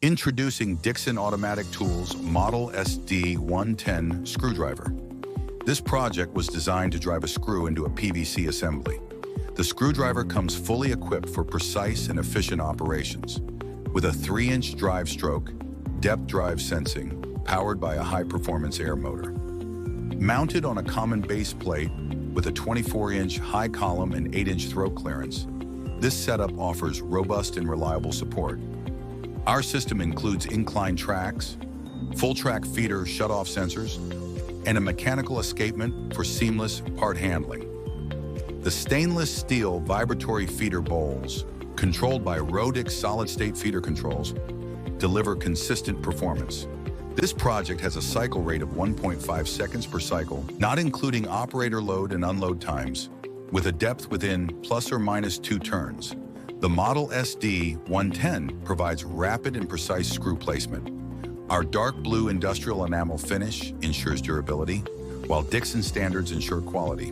Introducing Dixon Automatic Tools Model SD-110 Screwdriver. This project was designed to drive a screw into a PVC assembly. The screwdriver comes fully equipped for precise and efficient operations, with a 3-inch drive stroke, depth drive sensing, powered by a high-performance air motor. Mounted on a common base plate with a 24-inch high column and 8-inch throat clearance, this setup offers robust and reliable support. Our system includes incline tracks, full-track feeder shutoff sensors, and a mechanical escapement for seamless part handling. The stainless steel vibratory feeder bowls, controlled by Rodix solid-state feeder controls, deliver consistent performance. This project has a cycle rate of 1.5 seconds per cycle, not including operator load and unload times, with a depth within plus or minus 2 turns. The Model SD-110 provides rapid and precise screw placement. Our dark blue industrial enamel finish ensures durability, while Dixon standards ensure quality.